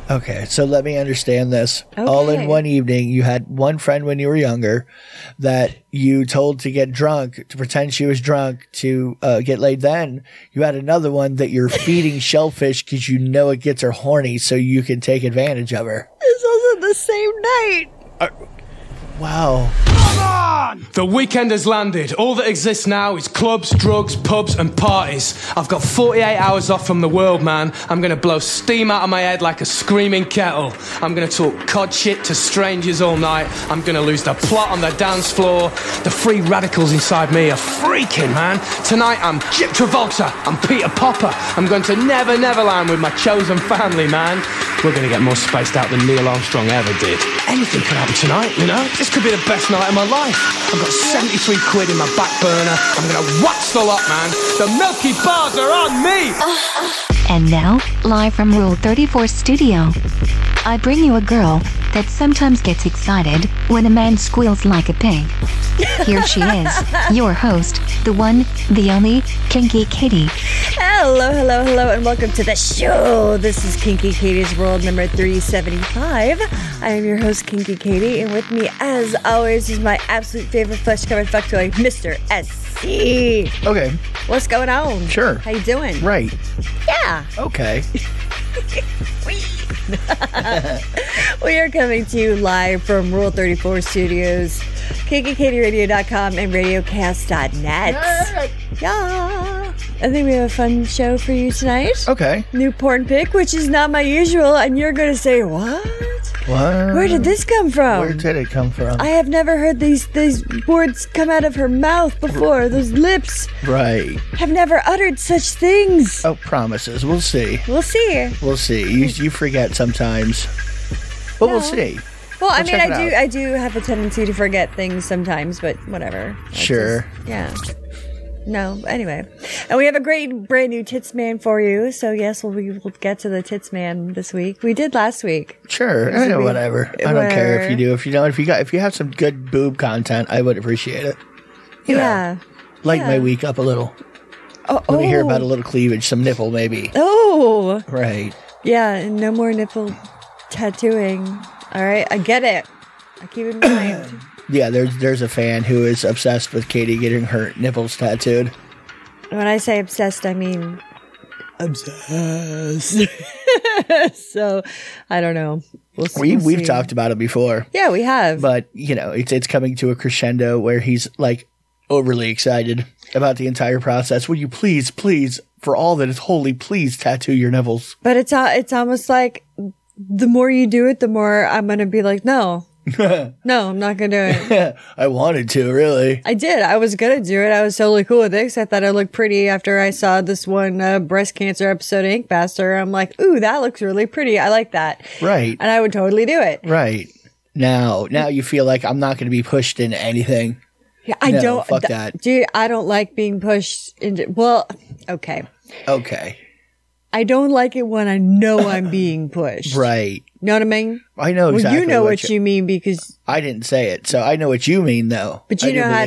Okay, so let me understand this. Okay. All in one evening, you had one friend when you were younger that you told to get drunk, to pretend she was drunk, to get laid. Then you had another one that you're feeding Shellfish because you know it gets her horny so you can take advantage of her. This wasn't the same night. Wow. Come on! The weekend has landed. All that exists now is clubs, drugs, pubs, and parties. I've got 48 hours off from the world, man. I'm gonna blow steam out of my head like a screaming kettle. I'm gonna talk cod shit to strangers all night. I'm gonna lose the plot on the dance floor. The free radicals inside me are freaking, man. Tonight I'm 𝓚𝓲𝓷𝓴𝓂. I'm Peter Popper. I'm going to Never Neverland with my chosen family, man. We're gonna get more spaced out than Neil Armstrong ever did. Anything could happen tonight, you know? This could be the best night of my life. I've got 73 quid in my back burner. I'm gonna wax the lot, man. The Milky Bars are on me! And now, live from Rule 34 Studio, I bring you a girl that sometimes gets excited when a man squeals like a pig. Here she is, your host, the one, the only, Kinky Katie. Hello, hello, hello, and welcome to the show. This is Kinky Katie's World number 375. I am your host, Kinky Katie, and with me, as always, is my absolute favorite flesh-covered fuck toy, Mr. SC. Okay. What's going on? Sure. How you doing? Right. Yeah. Okay. We are coming to you live from Rule 34 Studios, KinkyKatieRadio.com, and RadioCast.net. Yeah. I think we have a fun show for you tonight. Okay. New porn pick, which is not my usual, and you're going to say, what? What? Where did this come from? Where did it come from? I have never heard these words come out of her mouth before. Those lips. Right. Have never uttered such things. Oh, promises. We'll see. We'll see. We'll see. You forget sometimes. But we'll see. Well, I mean, I do have a tendency to forget things sometimes, but whatever. Sure. Yeah. No, anyway. And we have a great brand new Tits Man for you. So yes, we'll get to the Tits Man this week. We did last week. Sure. I know, whatever. I don't care if you do. If you don't, if you have some good boob content, I would appreciate it. You know, lighten my week up a little. Let me hear about a little cleavage, some nipple maybe. Oh. Right. Yeah, no more nipple tattooing. All right, I get it. I keep it in mind. Yeah, there's a fan who is obsessed with Katie getting her nipples tattooed. When I say obsessed, I mean obsessed. So, I don't know. We've talked about it before. Yeah, we have. But, you know, it's coming to a crescendo where he's, like, overly excited about the entire process. Will you please, for all that is holy, please tattoo your nipples? But it's almost like the more you do it, the more I'm going to be like, no. No, I'm not going to do it. I wanted to, really. I did. I was going to do it. I was totally cool with it because I thought I looked pretty after I saw this one breast cancer episode of Ink Master. I'm like, ooh, that looks really pretty. I like that. Right. And I would totally do it. Right. Now you feel like I'm not going to be pushed into anything. Yeah, I don't. Fuck that. Dude, I don't like being pushed into, well, okay. Okay. I don't like it when I know I'm being pushed. Right. Know what I mean? I know exactly. Well, you know what you mean because I didn't say it, so I know what you mean, though. But you know how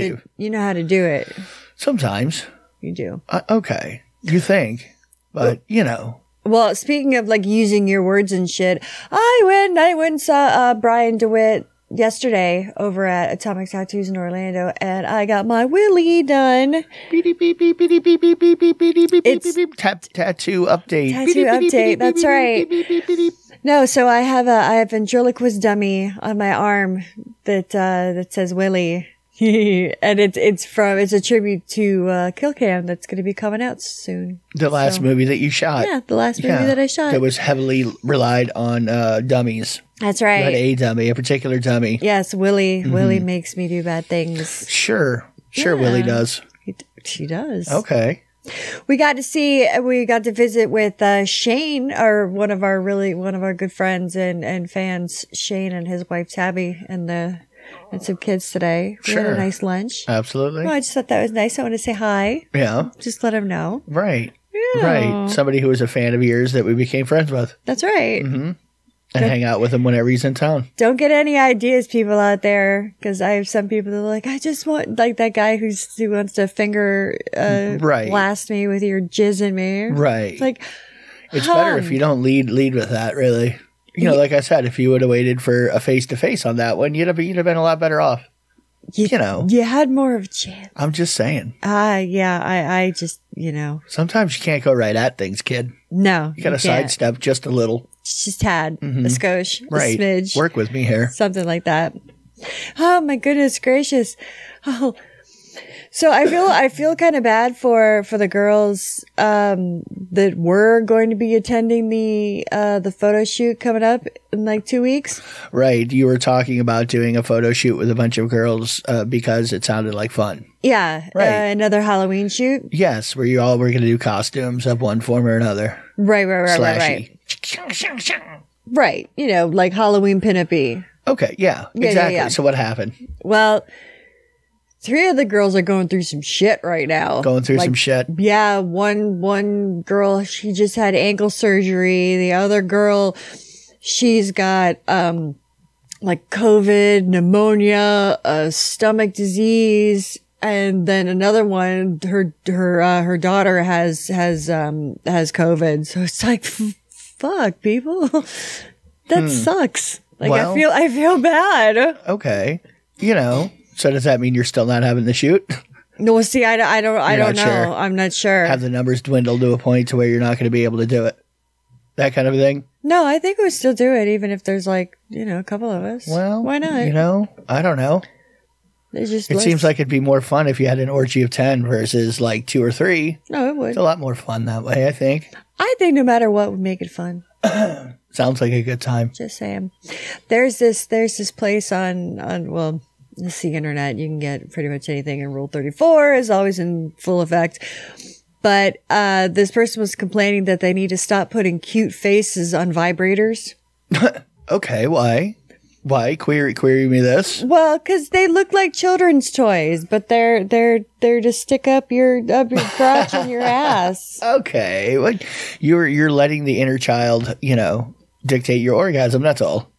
to do it. Sometimes you do. Okay, you think, but you know. Well, speaking of like using your words and shit, I went and saw Brian DeWitt yesterday over at Atomic Tattoos in Orlando, and I got my Willie done. Tattoo update. Tattoo update. That's right. No, so I have a ventriloquist dummy on my arm that says Willie. And it's a tribute to Kill Cam that's going to be coming out soon. The last movie that you shot. Yeah, the last movie that I shot. That was heavily relied on dummies. That's right. You had a dummy, a particular dummy. Yes, Willie. Mm-hmm. Willie makes me do bad things. Sure, Willie does. She does. Okay. We got to visit with Shane, one of our good friends and fans, Shane and his wife Tabby and some kids today. We had a nice lunch. Absolutely. Well, I just thought that was nice. I want to say hi. Yeah. Just let him know. Right. Yeah. Right. Somebody who was a fan of yours that we became friends with. That's right. Mm-hmm. And hang out with him whenever he's in town. Don't get any ideas, people out there, because I have some people that are like, I just want, like that guy who wants to finger blast me with your jizz in me. Right. It's like, it's better if you don't lead with that, really. You know, like I said, if you would have waited for a face-to-face on that one, you'd have been a lot better off. You know. You had more of a chance. I'm just saying. Yeah, I just, you know. Sometimes you can't go right at things, kid. No. You got to sidestep just a little. Just a tad. A skosh. Right. A smidge. Work with me here. Something like that. Oh, my goodness gracious. Oh. So I feel kind of bad for the girls that were going to be attending the photo shoot coming up in like 2 weeks. Right. You were talking about doing a photo shoot with a bunch of girls because it sounded like fun. Yeah. Right. Another Halloween shoot. Yes, where you all were going to do costumes of one form or another. Right. Slashy. Right. You know, like Halloween pinup-y. Okay. Yeah. Exactly. Yeah. So what happened? Well, 3 of the girls are going through some shit right now. Going through some shit? Yeah. One girl, she just had ankle surgery. The other girl, she's got, like COVID, pneumonia, a stomach disease. And then another one, her daughter has COVID. So it's like, fuck, people. That sucks. Like, well, I feel bad. Okay. You know. So does that mean you're still not having the shoot? No, see, I don't know. Sure. I'm not sure. Have the numbers dwindled to a point to where you're not going to be able to do it? That kind of thing? No, I think we'll still do it, even if there's like, you know, a couple of us. Well, why not? You know, I don't know. It seems like it'd be more fun if you had an orgy of 10 versus like 2 or 3. No, it would. It's a lot more fun that way, I think. I think no matter what would make it fun. Sounds like a good time. Just saying. There's this place on well, it's the internet. You can get pretty much anything, and Rule 34 is always in full effect. But this person was complaining that they need to stop putting cute faces on vibrators. Okay, why? Why? Query me this. Well, because they look like children's toys, but they're to stick up your crotch and your ass. Okay, well, you're letting the inner child, you know, dictate your orgasm. That's all.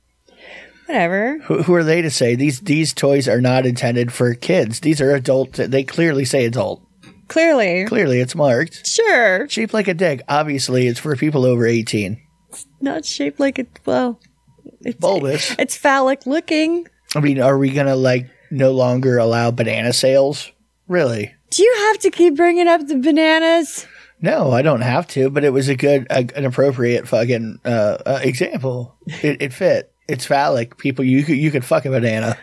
Whatever. Who are they to say these toys are not intended for kids? These are adult. They clearly say adult. Clearly, it's marked. Sure. Shaped like a dick. Obviously, it's for people over 18. It's not shaped like it's bulbous. It's phallic looking. I mean, are we gonna like no longer allow banana sales? Really? Do you have to keep bringing up the bananas? No, I don't have to. But it was an appropriate fucking example. It fit. It's phallic. People, you could fuck a banana,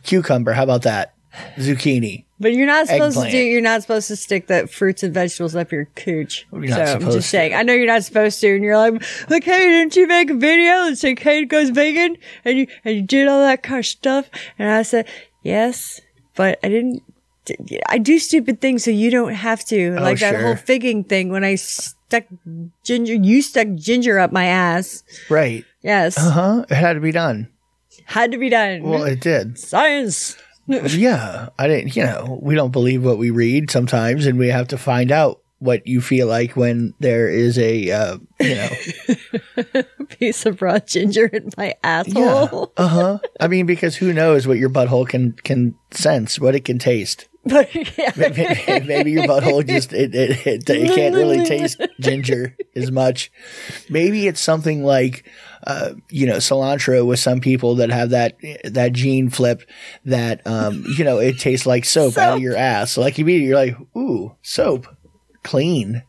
cucumber. How about that? Zucchini. But you're not supposed to do. You're not supposed to stick the fruits and vegetables up your cooch. You're not supposed I'm just saying. I know you're not supposed to, and you're like, hey, didn't you make a video that said Kate goes vegan, and you did all that kind of stuff? And I said, yes, but I didn't. I do stupid things so you don't have to. Like that whole figging thing when I stuck ginger. You stuck ginger up my ass. Right. Yes. It had to be done. Had to be done. Well, it did. Science. Yeah, I didn't. You know, we don't believe what we read sometimes, and we have to find out what you feel like when there is a, piece of raw ginger in my asshole. Yeah. I mean, because who knows what your butthole can sense, what it can taste. But yeah. Maybe your butthole just it can't really taste ginger as much. Maybe it's something like cilantro with some people that have that gene flip that it tastes like soap out of your ass. Like immediately you're like, ooh, soap, clean.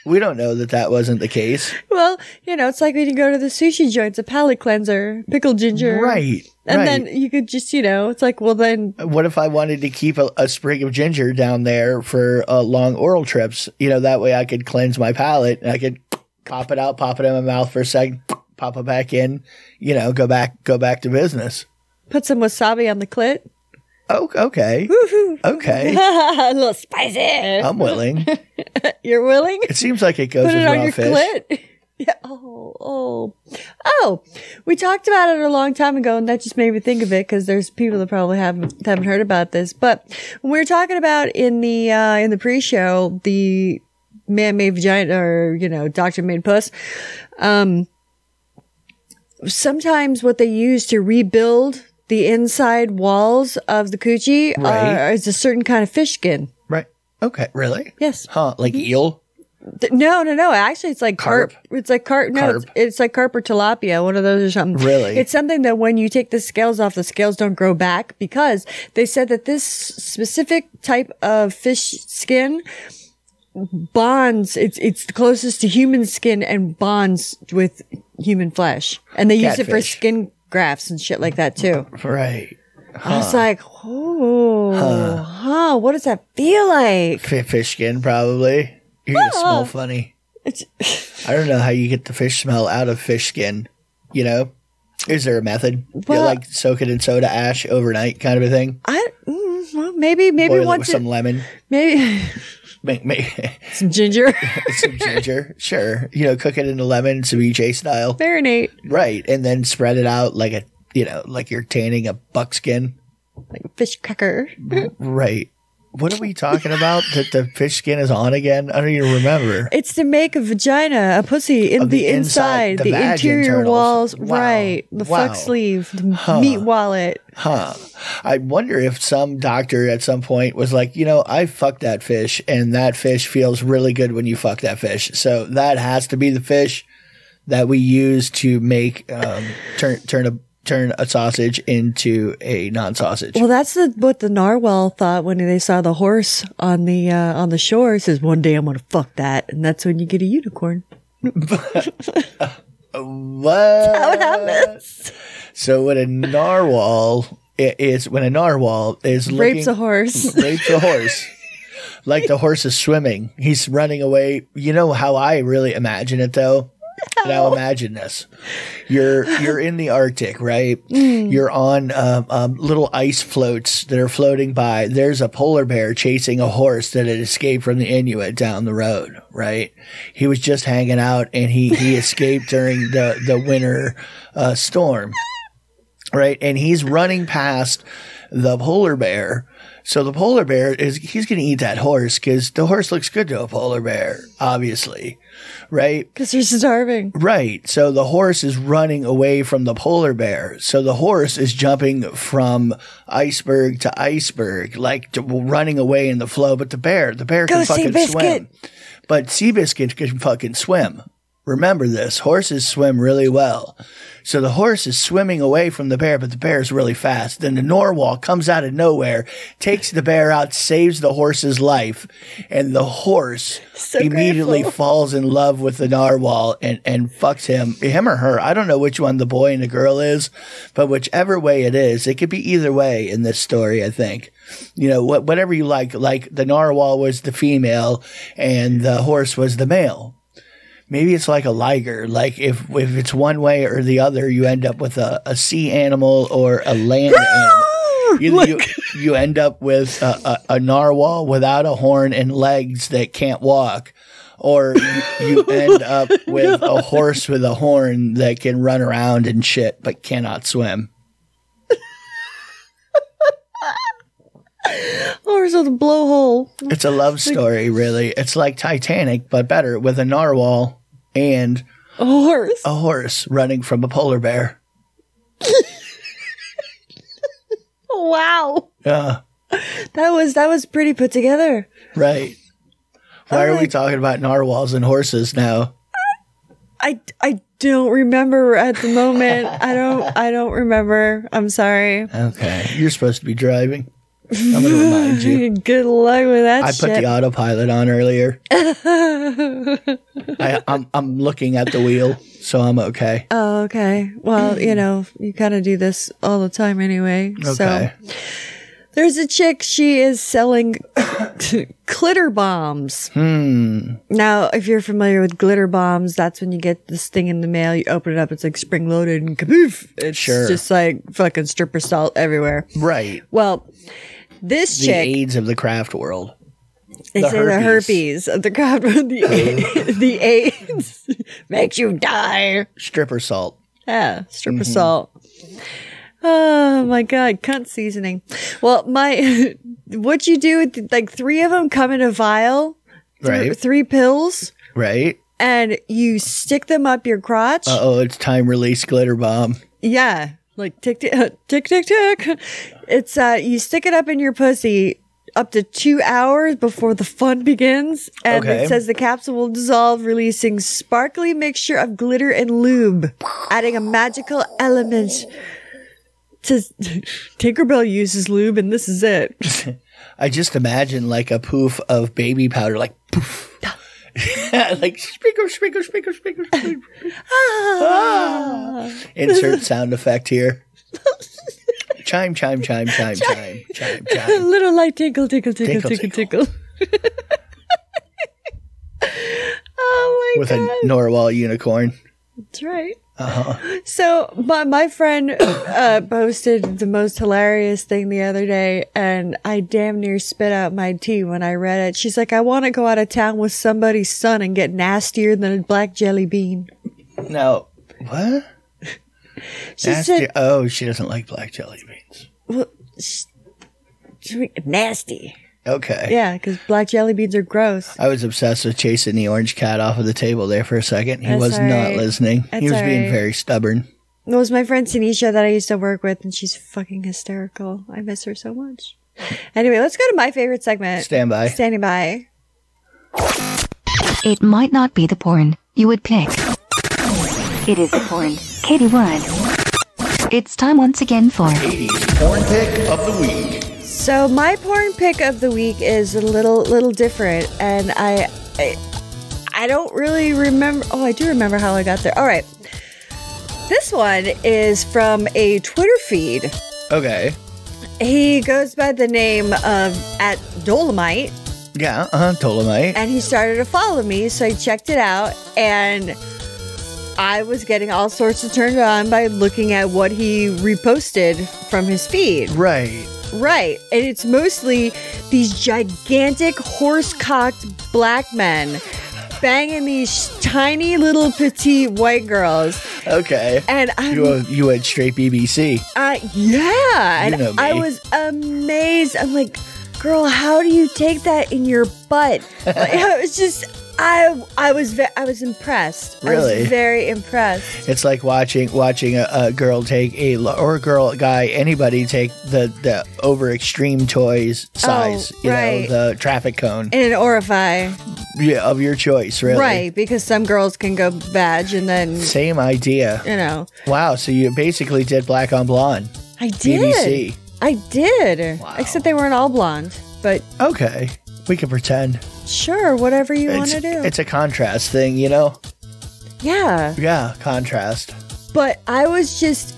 We don't know that wasn't the case. Well, it's like when you go to the sushi joints, a palate cleanser, pickled ginger. Right. And then you could just, it's like, well then. What if I wanted to keep a sprig of ginger down there for long oral trips? That way I could cleanse my palate and I could pop it out, pop it in my mouth for a second, pop it back in, go back to business. Put some wasabi on the clit. Oh, okay. Woo-hoo. Okay. A little spicy. I'm willing. You're willing? It seems like it goes Put with it on raw your fish. clit. Yeah. Oh. We talked about it a long time ago, and that just made me think of it because there's people that probably haven't heard about this. But when we were talking about in the pre-show the man-made vagina or doctor-made puss, sometimes what they use to rebuild the inside walls of the coochie is a certain kind of fish skin. Right. Okay. Really? Yes. Huh. Like eel? No. Actually, it's like carp. It's like carp. No, Carp. it's like carp or tilapia. One of those or something. Really? It's something that when you take the scales off, the scales don't grow back because they said that this specific type of fish skin bonds. It's the closest to human skin and bonds with human flesh. And they use it for Catfish. skin grafts and shit like that too. Right. I was like, what does that feel like? Fish skin, probably. You're going to smell funny. I don't know how you get the fish smell out of fish skin. You know? Is there a method? Well, you like soak it in soda ash overnight kind of a thing? Well, maybe Boil it once with some lemon. maybe some ginger. Some ginger. Sure. You know, cook it in a lemon, ceviche style. Marinate. Right. And then spread it out like like you're tanning a buckskin. Like a fish cracker. Right. What are we talking about that the fish skin is on again? I don't even remember. It's to make a vagina, a pussy in the inside, the vag interior internals. walls, Wow. right? The Wow. fuck sleeve, the meat wallet. I wonder if some doctor at some point was like, I fucked that fish and that fish feels really good when you fuck that fish. So that has to be the fish that we use to make, turn a sausage into a non-sausage. Well, that's what the narwhal thought when they saw the horse on the shore. He says, "One day I'm gonna fuck that," and that's when you get a unicorn. What? How it happens. So when a narwhal is Rapes a horse. rapes a horse, like the horse is swimming, he's running away. You know how I really imagine it though. Now imagine this: you're in the Arctic, right? You're on little ice floats that are floating by. There's a polar bear chasing a horse that had escaped from the Inuit down the road, right? He was just hanging out, and he escaped during the winter storm, right? And he's running past the polar bear. So the polar bear he's going to eat that horse because the horse looks good to a polar bear, obviously, right? Because they're starving. Right. So the horse is running away from the polar bear. So the horse is jumping from iceberg to iceberg, running away in the flow. But the bear can fucking swim. But Seabiscuit can fucking swim. Remember this. Horses swim really well. So the horse is swimming away from the bear, but the bear is really fast. Then the narwhal comes out of nowhere, takes the bear out, saves the horse's life, and the horse immediately falls in love with the narwhal and fucks him or her. I don't know which one the boy and the girl is, but whichever way it is, it could be either way in this story, I think. Whatever you like the narwhal was the female and the horse was the male. Maybe it's like a liger. Like if it's one way or the other, you end up with a sea animal or a land animal. You end up with a narwhal without a horn and legs that can't walk, or you end up with a horse with a horn that can run around and shit but cannot swim. Horse with a blowhole. It's a love story, really. It's like Titanic, but better, with a narwhal and a horse. A horse running from a polar bear. Wow. Yeah. That was pretty put together. Right. Why are we talking about narwhals and horses now? I don't remember at the moment. I don't remember. I'm sorry. Okay. You're supposed to be driving. I'm going to remind you. Good luck with that shit. I put the autopilot on earlier. I'm looking at the wheel, so I'm okay. Oh, okay. Well, you kind of do this all the time anyway. Okay. So there's a chick, she is selling glitter bombs. Now, if you're familiar with glitter bombs, that's when you get this thing in the mail, you open it up, it's like spring loaded and kaboof. It's just like fucking stripper salt everywhere. Right. Well, this chick. The AIDS of the craft world. They say the herpes of the craft world. The AIDS makes you die. Stripper salt. Yeah, stripper salt. Oh my God, cunt seasoning. Well, what you do, like 3 of them come in a vial. Right. 3 pills. Right. And you stick them up your crotch. It's time release glitter bomb. Yeah. Like tick, tick, tick, tick. It's, you stick it up in your pussy up to 2 hours before the fun begins. And it says the capsule will dissolve, releasing sparkly mixture of glitter and lube, adding a magical element to Tinkerbell uses lube, and this is it. I just imagine like a poof of baby powder, like poof. Like sprinkle, sprinkle, sprinkle, sprinkle, sprinkle. Insert sound effect here. Chime, chime, chime, chime, chime, chime, chime. Little light tinkle, tinkle, tinkle, tinkle, tinkle. Oh my God. With a narwhal unicorn. That's right. So my friend posted the most hilarious thing the other day, and I damn near spit out my tea when I read it. She's like, I want to go out of town with somebody's son and get nastier than a black jelly bean. No. What? She said, she doesn't like black jelly beans. Well, nasty. Okay. Yeah, because black jelly beans are gross. I was obsessed with chasing the orange cat off of the table there for a second. He was not listening. He was being very stubborn. It was my friend Tanisha that I used to work with, and she's fucking hysterical. I miss her so much. Anyway, let's go to my favorite segment. Stand by. Standing by. It might not be the porn you would pick. It is the porn Katie would. It's time once again for Katie's porn pick of the week. So my porn pick of the week is a little different, and I don't really remember. Oh, I do remember how I got there. All right, this one is from a Twitter feed. Okay. He goes by the name of @Dolomite. Yeah, Dolomite. And he started to follow me, so I checked it out, and I was getting all sorts of turned on by looking at what he reposted from his feed. Right. Right. And it's mostly these gigantic horse-cocked black men banging these tiny little petite white girls. Okay. And you went straight BBC. Yeah. You And know me. I was amazed. I'm like, girl, how do you take that in your butt? Like, I was just... I was impressed. Really? I was very impressed. It's like watching a girl take guy, anybody take the over extreme toys size, right. The traffic cone. In an orify. Yeah, of your choice, really. Right, because some girls can go vag and then... Same idea. You know. Wow, so you basically did black on blonde. I did. BBC. I did. Wow. Except they weren't all blonde, but... Okay, we can pretend. Sure, whatever you want to do. It's a contrast thing, you know? Yeah. Yeah, contrast. But I was just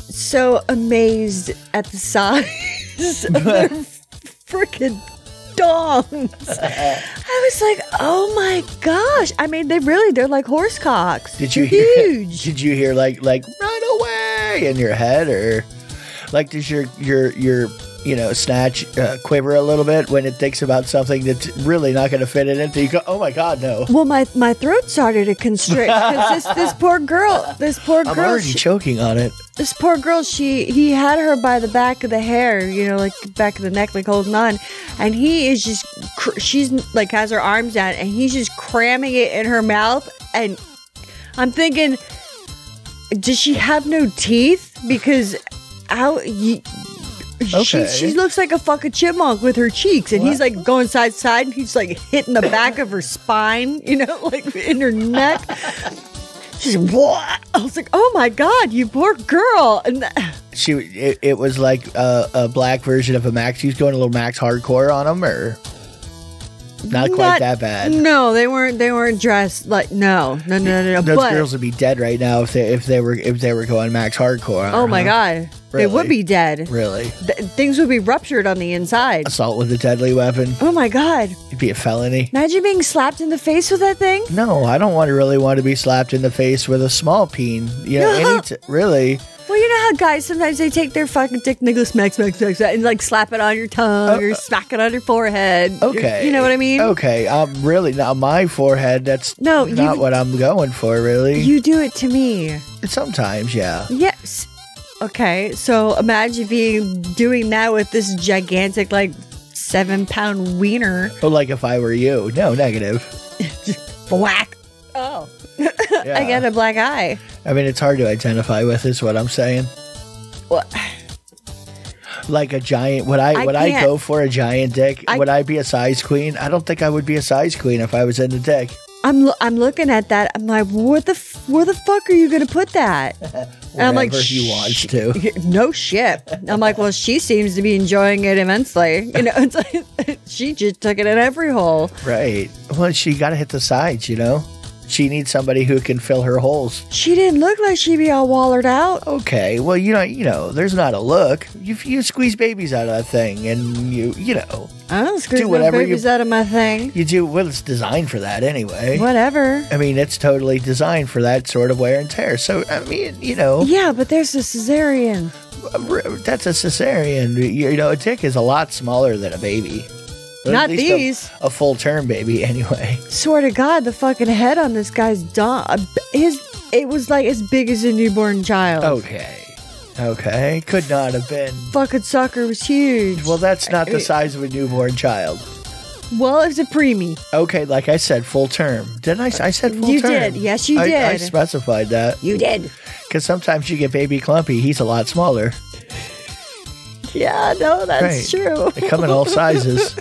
so amazed at the size of their freaking dongs. I was like, oh my gosh. I mean, they're like horse cocks. Did you hear? Huge. Did you hear like run away in your head, or like does your snatch quiver a little bit when it thinks about something that's really not going to fit in it? You go, oh my God, no. Well, my throat started to constrict because this poor girl. I'm already choking on it. This poor girl, he had her by the back of the hair, like the back of the neck, like holding on, and he is just, she's like has her arms down, and he's just cramming it in her mouth, and I'm thinking, does she have no teeth? Because she looks like a fucking chipmunk with her cheeks, and he's like going side to side, and he's like hitting the back of her spine, like in her neck. She's what? I was like, oh my God, you poor girl. And it was like a black version of a Max. He was going a little Max hardcore on him, or not quite that bad. No, they weren't dressed like no. Those girls would be dead right now if they were going Max hardcore. Oh my God. Really? They would be dead. Really? Things would be ruptured on the inside. Assault with a deadly weapon. Oh my God. It'd be a felony. Imagine being slapped in the face with that thing. No, I don't really want to be slapped in the face with a small peen. Really. Well, you know how guys sometimes they take their fucking dick and they go smack, and like slap it on your tongue or smack it on your forehead. Okay. You know what I mean? Okay. Really, now my forehead, that's not what I'm going for, really. You do it to me. Sometimes, yeah. Yes. Okay, so imagine doing that with this gigantic, 7-pound wiener. Oh, like if I were you. No, negative. Whack. Oh. Yeah. I got a black eye. I mean, it's hard to identify with, is what I'm saying. What? Like a giant, would I go for a giant dick? Would I be a size queen? I don't think I would be a size queen if I was in the dick. I'm looking at that. I'm like, where the fuck are you going to put that? And I'm like, he wants to. No shit. I'm like, well, she seems to be enjoying it immensely. You know, it's like, she just took it in every hole. Right. Well, she got to hit the sides, you know? She needs somebody who can fill her holes. She didn't look like she'd be all wallered out. Okay, well, you know, there's not a look. You squeeze babies out of that thing, and you know. I don't squeeze no babies out of my thing. You do. Well, it's designed for that anyway. Whatever. I mean, it's totally designed for that sort of wear and tear. So, I mean, you know. Yeah, but there's a cesarean. That's a cesarean. You know, a dick is a lot smaller than a baby. Not these. A full-term baby, anyway. Swear to God, the fucking head on this guy's it was like as big as a newborn child. Okay. Could not have been. Fucking sucker was huge. Well, that's not the size of a newborn child. Well, it's a preemie. Okay, like I said, full term. Didn't I? I said full term. You did. Yes, you did. I specified that. You did. Because sometimes you get baby clumpy. He's a lot smaller. Yeah, no, that's true. They come in all sizes.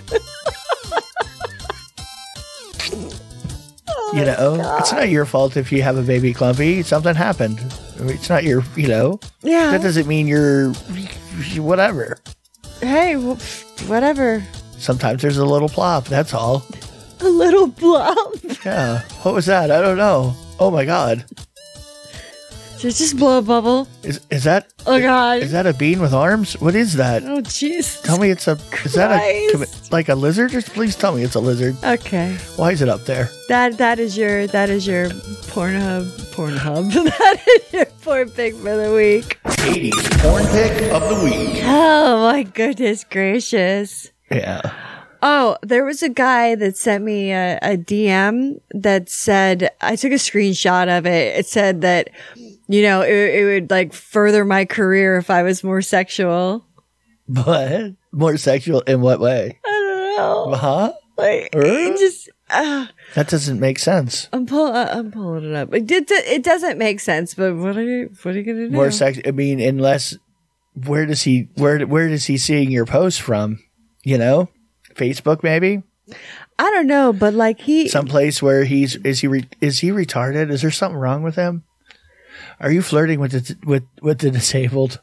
You know, it's not your fault if you have a baby clumpy. Something happened. It's not your, you know. Yeah. That doesn't mean you're whatever. Hey, whatever. Sometimes there's a little plop. That's all. A little plop? Yeah. What was that? I don't know. Oh, my God. Just blow a bubble. Is that? Oh God! Is that a bean with arms? What is that? Oh Jesus! Tell me it's a. Is that like a lizard? Just please tell me it's a lizard. Okay. Why is it up there? That is your Pornhub. That is your porn pick for the week. Katie's porn pick of the week. Oh my goodness gracious! Yeah. Oh, there was a guy that sent me a DM that said, I took a screenshot of it. It said that, you know, it would like further my career if I was more sexual. What? More sexual in what way? I don't know. Huh? Like, it just, that doesn't make sense. I'm pulling it up. It doesn't make sense, but what are you going to do? More sex. I mean, unless, where does he seeing your post from? You know? Facebook, maybe? I don't know, but like someplace where is he retarded? Is there something wrong with him? Are you flirting with the disabled?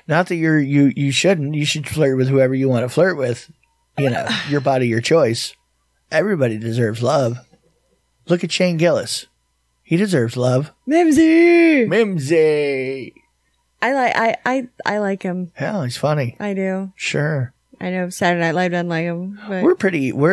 Not that you shouldn't. You should flirt with whoever you want to flirt with. You know, your body, your choice. Everybody deserves love. Look at Shane Gillis. He deserves love. Mimsy. I like him. Hell, he's funny. I do. Sure. I know Saturday Night Live doesn't like him. But We're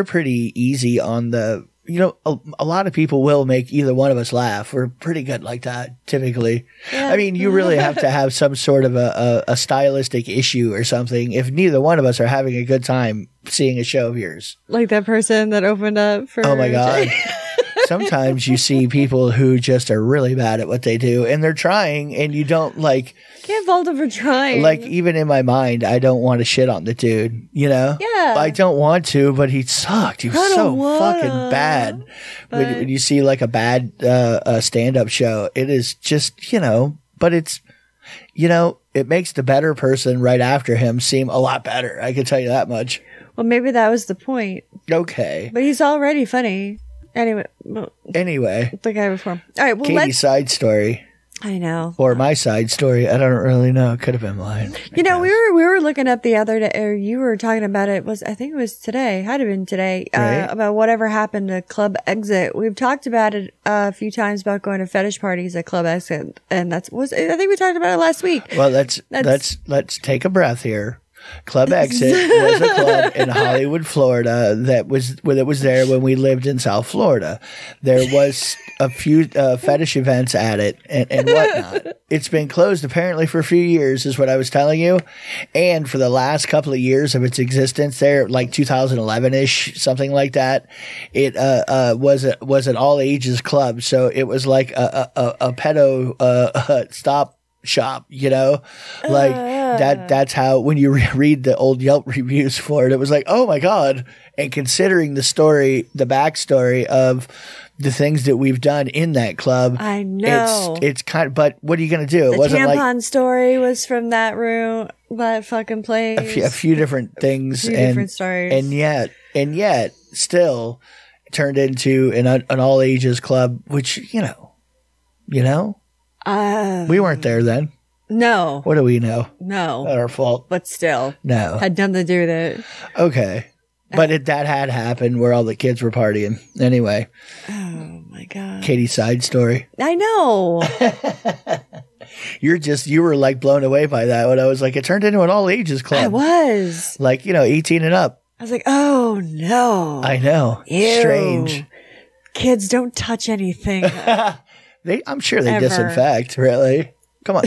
pretty easy on the, you know, a lot of people will make either one of us laugh. We're pretty good like that, typically. Yeah. I mean, you really have to have some sort of a stylistic issue or something if neither one of us are having a good time seeing a show of yours. Like that person that opened up for... Oh, my God. Sometimes you see people who just are really bad at what they do, and they're trying, and you don't like... Can't fault them for trying. Like, even in my mind, I don't want to shit on the dude, you know? Yeah. I don't want to, but he sucked. He was so fucking bad. When you see, like, a bad stand-up show, it is just, you know, but it's, you know, it makes the better person right after him seem a lot better. I can tell you that much. Well, maybe that was the point. Okay. But he's already funny. Anyway. The guy before him. All right, well, Katie's side story. I know. Or my side story. I don't really know. It could have been mine. You know, we were looking up the other day, or you were talking about it. I think it was today. Had to have been today. Right. About whatever happened to Club Exit. We've talked about it a few times about going to fetish parties at Club Exit, and I think we talked about it last week. Well, let's take a breath here. Club Exit was a club in Hollywood, Florida that was there when we lived in South Florida. There was a few fetish events at it and whatnot. It's been closed apparently for a few years, is what I was telling you. And for the last couple of years of its existence there, like 2011-ish, something like that, it was an all ages club. So it was like a pedo stop shop, you know, like that's how, when you read the old Yelp reviews for it, it was like, oh my God. And considering the backstory of the things that we've done in that club, I know it's kind of, but what are you going to do? The tampon story was from that room. that fucking place. A few different things. Different stories. And yet, still turned into an all ages club, which, you know, we weren't there then. No. What do we know? No. Not our fault. But still. No. Had nothing to do with it. Okay. But that had happened where all the kids were partying. Anyway. Oh, my God. Katie's side story. I know. You were like blown away by that when I was like, it turned into an all ages club. I was. Like, 18 and up. I was like, oh, no. I know. Ew. Strange. Kids, don't touch anything. I'm sure they Ever. disinfect, really. Come on.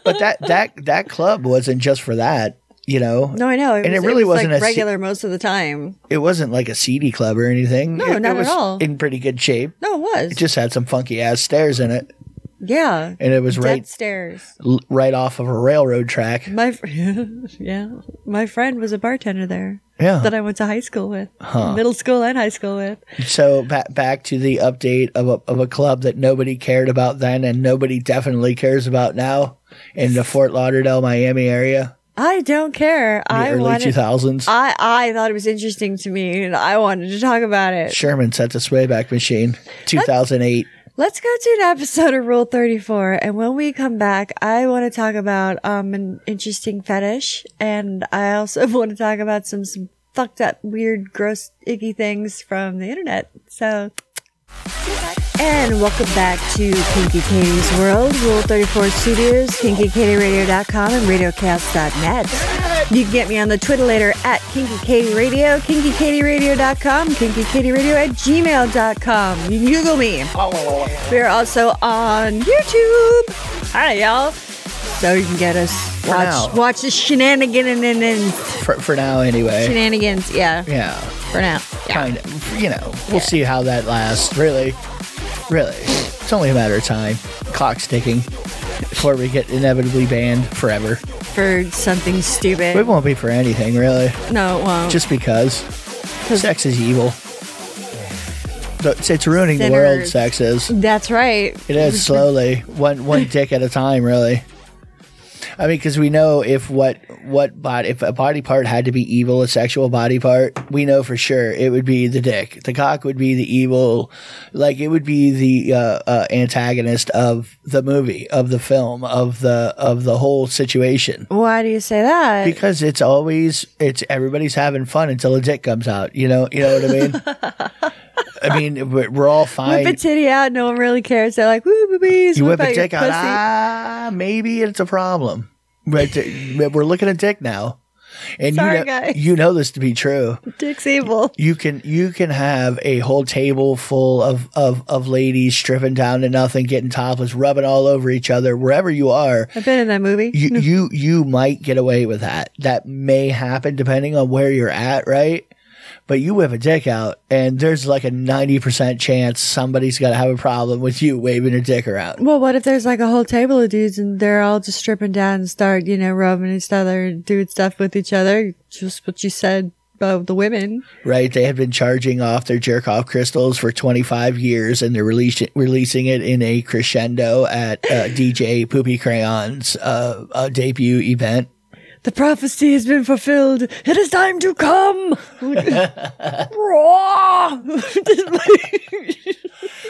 But that club wasn't just for that. No, I know. It really wasn't like regular most of the time. It wasn't like a seedy club or anything. No, not it was at all. In pretty good shape. No, it was. It just had some funky ass stairs in it. Yeah. And it was Dead stairs. right off of a railroad track. My friend was a bartender there. Yeah. That I went to high school with. Middle school and high school with. So back to the update of a club that nobody cared about then and nobody definitely cares about now in the Fort Lauderdale, Miami area. I don't care. The early 2000s. I thought it was interesting to me and I wanted to talk about it. Sherman set the Swayback Machine, 2008. Let's go to an episode of Rule 34. And when we come back, I want to talk about an interesting fetish. And I also want to talk about some fucked up, weird, gross, icky things from the internet. So, and welcome back to Kinky Katie's World, Rule 34 Studios, KinkyKatieRadio.com, and RadioCast.net. You can get me on the Twitter at Kinky Katie Radio, KinkyKatieRadio.com, KinkyKatieRadio@gmail.com. You can Google me. We're also on YouTube. Hi, y'all. So you can get us, watch the shenanigans. For now, anyway. Shenanigans, yeah. Yeah. For now. Yeah. Kind of. We'll see how that lasts. Really. It's only a matter of time. Clock's ticking before we get inevitably banned forever. For something stupid. It won't be for anything, really. No, it won't. Just because. Sex is evil. It's ruining the world, sex is. That's right. It is slowly. One dick at a time, really. I mean, because we know if if a body part had to be evil, a sexual body part, we know for sure it would be the dick. The cock would be the evil, like it would be the antagonist of the movie, of the film, of the whole situation. Why do you say that? Because it's everybody's having fun until a dick comes out. You know what I mean? I mean, we're all fine. Whip a titty out, no one really cares. They're like, woo, boobies. You whip a dick out, maybe it's a problem. Right, we're looking at dick now, and sorry, guys. You know this to be true. Dick's evil. You can have a whole table full of ladies stripping down to nothing, getting topless, rubbing all over each other wherever you are. I've been in that movie. You might get away with that. That may happen depending on where you're at, right? But you whip a dick out, and there's like a 90% chance somebody's got to have a problem with you waving a dick around. Well, what if there's like a whole table of dudes and they're all just stripping down and start, rubbing each other and doing stuff with each other? Just what you said about the women. Right. They have been charging off their jerk-off crystals for 25 years, and they're releasing it in a crescendo at DJ Poopy Crayon's debut event. The prophecy has been fulfilled. It is time to come.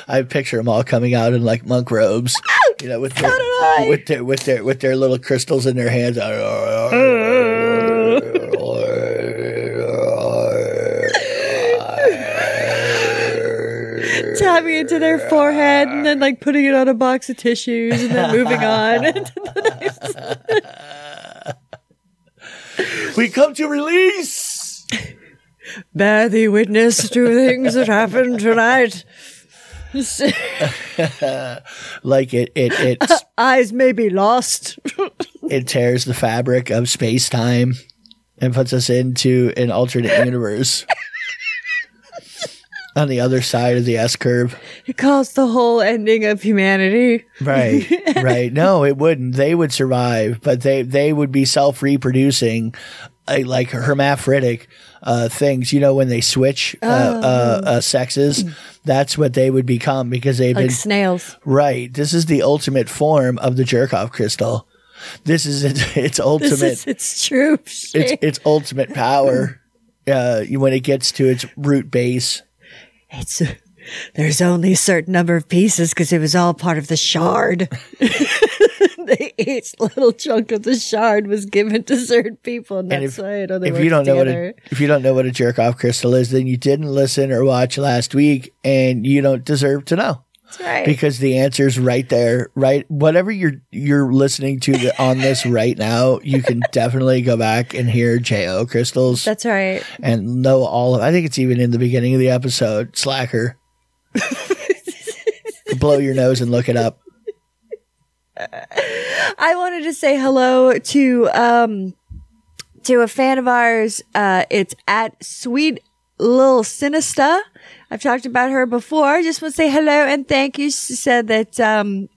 I picture them all coming out in like monk robes, with their little crystals in their hands. Tapping into their forehead and then like putting it on a box of tissues and then moving on. We come to release. Bear thee witness to things that happened tonight. Like it's eyes may be lost. It tears the fabric of space-time and puts us into an alternate universe. On the other side of the S-curve. It caused the whole ending of humanity. Right. No, it wouldn't. They would survive, but they would be self-reproducing, like hermaphroditic things. When they switch sexes, that's what they would become because they've been snails. Right. This is the ultimate form of the jerk-off crystal. This is its ultimate. This is its true shape. Its ultimate power. When it gets to its root base. There's only a certain number of pieces because it was all part of the shard. Each little chunk of the shard was given to certain people, and that's why it only works together. If you don't know what a jerk off crystal is, then you didn't listen or watch last week, and you don't deserve to know. That's right. Because the answer's right there, right? Whatever you're listening to on this right now, you can definitely go back and hear J.O. crystals. That's right. And know all of. I think it's even in the beginning of the episode. Slacker. Blow your nose and look it up. I wanted to say hello to a fan of ours. It's at Sweet Little Sinister. I've talked about her before. I just want to say hello and thank you. She said that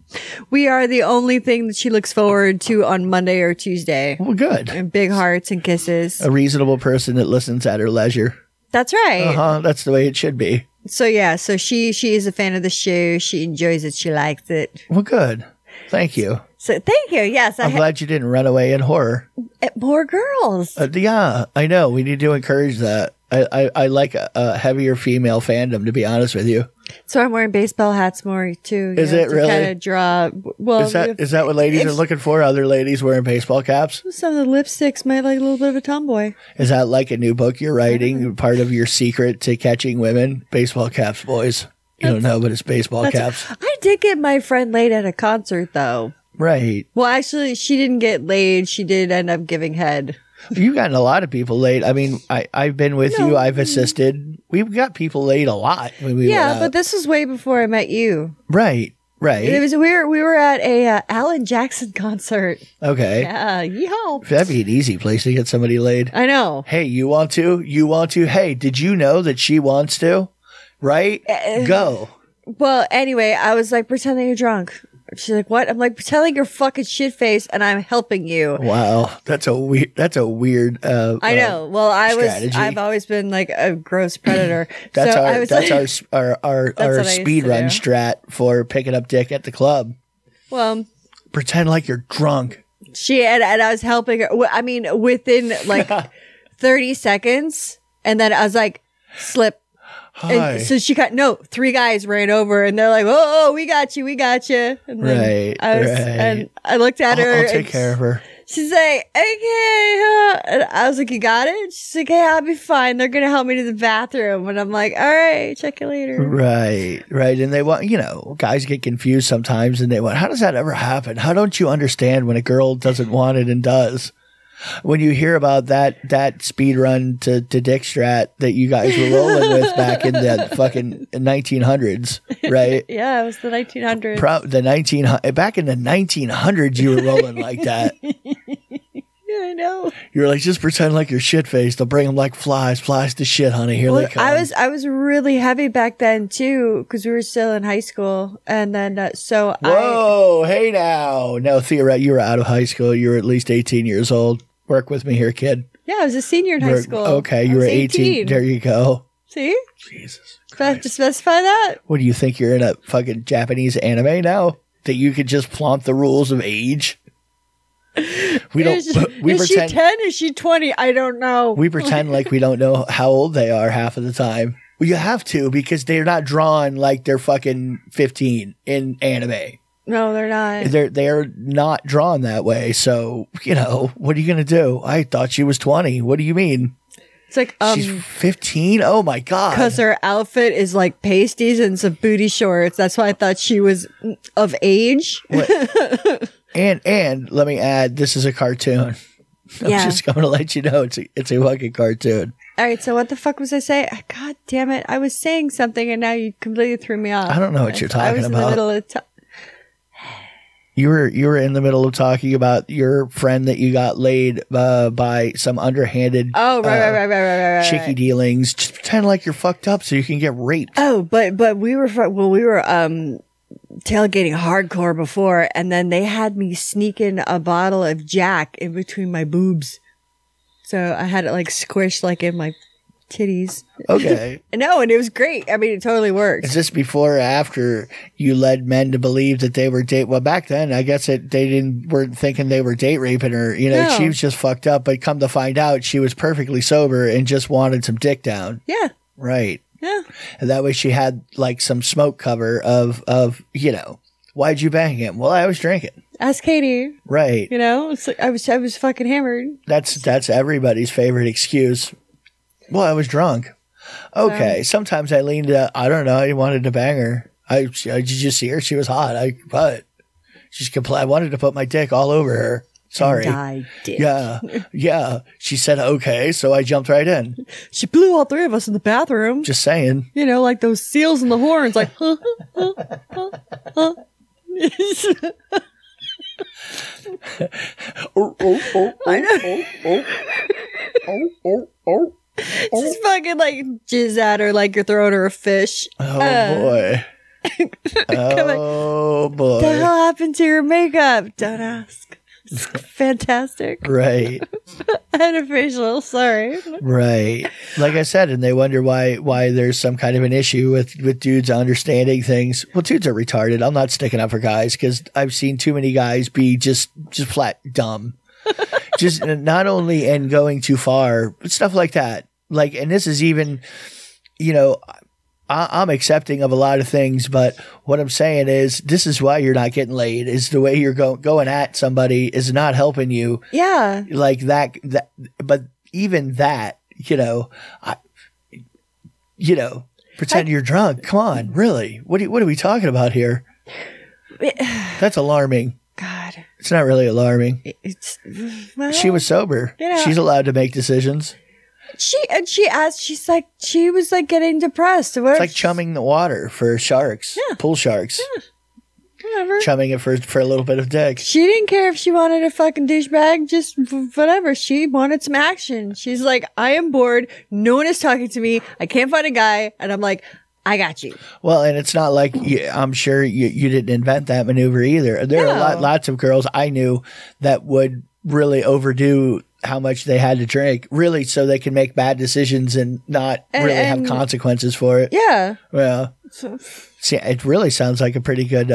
we are the only thing that she looks forward to on Monday or Tuesday. Well, good. And big hearts and kisses. A reasonable person that listens at her leisure. That's right. That's the way it should be. So yeah, so she is a fan of the show. She enjoys it. She likes it. Well, good. Thank you. So thank you. Yes, I'm glad you didn't run away in horror. More girls. Yeah, I know. We need to encourage that. I like a heavier female fandom, to be honest with you. So I'm wearing baseball hats more too. Is it really? Kind of draw. Well, is that what ladies are looking for? Other ladies wearing baseball caps? Some of the lipsticks might like a little bit of a tomboy. Is that like a new book you're writing? Part of your secret to catching women? Baseball caps, boys. You don't know, but it's baseball caps. I did get my friend laid at a concert, though. Right. Well, actually, she didn't get laid. She did end up giving head. You've gotten a lot of people laid. I mean, I've been with you. I've assisted. We've got people laid a lot. When we yeah, but this was way before I met you. Right. Right. It was we were at a Alan Jackson concert. Okay. Yeah. Yeehaw. That'd be an easy place to get somebody laid. I know. Hey, you want to? You want to? Hey, did you know that she wants to? Right? Go. Well, anyway, I was like pretending you're drunk. She's like, "What?" I'm like, "Pretending you're fucking shit faced, and I'm helping you." Wow, that's a weird. I know. Well, strategy. I've always been like a gross predator. That's our speed run strat for picking up dick at the club. Well, pretend like you're drunk. And I was helping her. I mean, within like 30 seconds, and then I was like, slip. And so she got 3 guys ran over and they're like, "Oh, we got you. And then and I looked at her. I'll take care of her. She's like, "Okay." And I was like, "You got it?" She's like, "Yeah, I'll be fine. They're gonna help me to the bathroom." And I'm like, "All right, check you later." Right. And they want, guys get confused sometimes, and they want, how does that ever happen? How don't you understand when a girl doesn't want it and does? When you hear about that speed run to dick strat that you guys were rolling with back in the fucking 1900s, right? Yeah, it was the 1900s. Back in the 1900s, you were rolling like that. Yeah, I know. You're like, just pretend like you're shit faced. They'll bring them like flies to shit, honey. Here they come. I was really heavy back then too, because we were still in high school, and then hey now, no, Thea, you were out of high school. You were at least 18 years old. Work with me here, kid. Yeah, I was a senior in high school. Okay, you were 18. There you go. See? Jesus. Do I have to specify that? What do you think? You're in a fucking Japanese anime now? That you could just flaunt the rules of age? We don't. Is she 10? Is she 20? I don't know. We pretend like we don't know how old they are half of the time. Well, you have to, because they're not drawn like they're fucking 15 in anime. No, they're not. They're not drawn that way. So, what are you going to do? I thought she was 20. What do you mean? It's like, she's 15? Oh my God. Because her outfit is like pasties and some booty shorts. That's why I thought she was of age. And let me add, this is a cartoon. I'm just going to let you know it's a fucking cartoon. All right, so what the fuck was I saying? God damn it. I was saying something and now you completely threw me off. I don't know what you're talking about. I was in the middle of You were in the middle of talking about your friend that you got laid by some underhanded right. chickie dealings. Just pretend like you're fucked up so you can get raped. Oh, but we were tailgating hardcore before, and then they had me sneak in a bottle of Jack in between my boobs. So I had it like squished like in my titties. Okay. No, and it was great. I mean, it totally worked. Is this before or after you led men to believe that they were well, back then, I guess weren't thinking they were date raping her. You know, she was just fucked up, but come to find out she was perfectly sober and just wanted some dick down. Yeah. Right. Yeah. And that way she had like some smoke cover of, you know, why'd you bang him? Well, I was drinking. Ask Katie. Right. You know, it's like I was fucking hammered. That's everybody's favorite excuse. Well, I was drunk. Okay. Sometimes I leaned I don't know. I wanted to bang her. Did you just see her? She was hot. I wanted to put my dick all over her. Sorry. And I did. Yeah. Yeah. She said, okay. So I jumped right in. She blew all three of us in the bathroom. Just saying. You know, like those seals in the horns, like, huh, huh, huh, huh. I know. Just fucking like jizz at her like you're throwing her a fish. Oh boy. Oh boy. What the hell happened to your makeup? Don't ask. It's fantastic. Right. I had a facial, sorry. Right. Like I said, and they wonder why there's some kind of an issue with dudes understanding things. Well, dudes are retarded. I'm not sticking up for guys because I've seen too many guys be just flat dumb. Just not only in going too far, but stuff like that. Like, and this is even, you know, I'm accepting of a lot of things, but what I'm saying is this is why you're not getting laid, is the way you're going at somebody is not helping you. Yeah. Like that, but even that, you know, pretend you're drunk. Come on, really? What are we talking about here? That's alarming. God. It's not really alarming. Well, she was sober. You know, she's allowed to make decisions. She was like getting depressed. It's like chumming the water for sharks, pool sharks. Yeah. Whatever. Chumming it for a little bit of dick. She didn't care if she wanted a fucking douchebag, just whatever. She wanted some action. She's like, I am bored. No one is talking to me. I can't find a guy. And I'm like, I got you. Well, and it's not like I'm sure you didn't invent that maneuver either. There are lots of girls I knew that would really overdo how much they had to drink, really, so they can make bad decisions and not really have consequences for it. Yeah. Well, see, it really sounds like a pretty good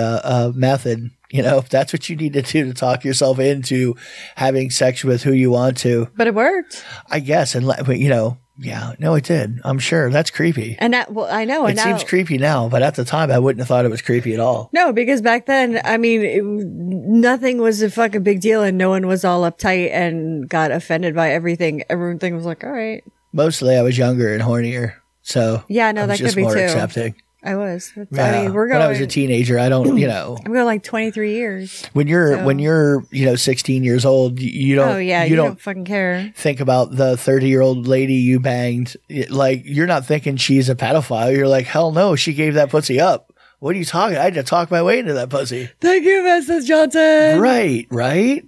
method. You know, if that's what you need to do to talk yourself into having sex with who you want to. But it worked. I guess. And, you know, yeah, no, it did. I'm sure. That's creepy. And that, well, I know. It seems creepy now, but at the time, I wouldn't have thought it was creepy at all. No, because back then, I mean, nothing was a fucking big deal and no one was all uptight and got offended by everything. Everything was like, all right. Mostly I was younger and hornier. So yeah, no, that could be more too. Accepting. I was. Yeah. I mean, when I was a teenager, I don't, you know. I'm going like 23 years. When you're, you know, 16 years old, you don't. Oh yeah, you don't fucking care. Think about the 30-year-old lady you banged. Like, you're not thinking she's a pedophile. You're like, hell no, she gave that pussy up. What are you talking? I had to talk my way into that pussy. Thank you, Mrs. Johnson. Right.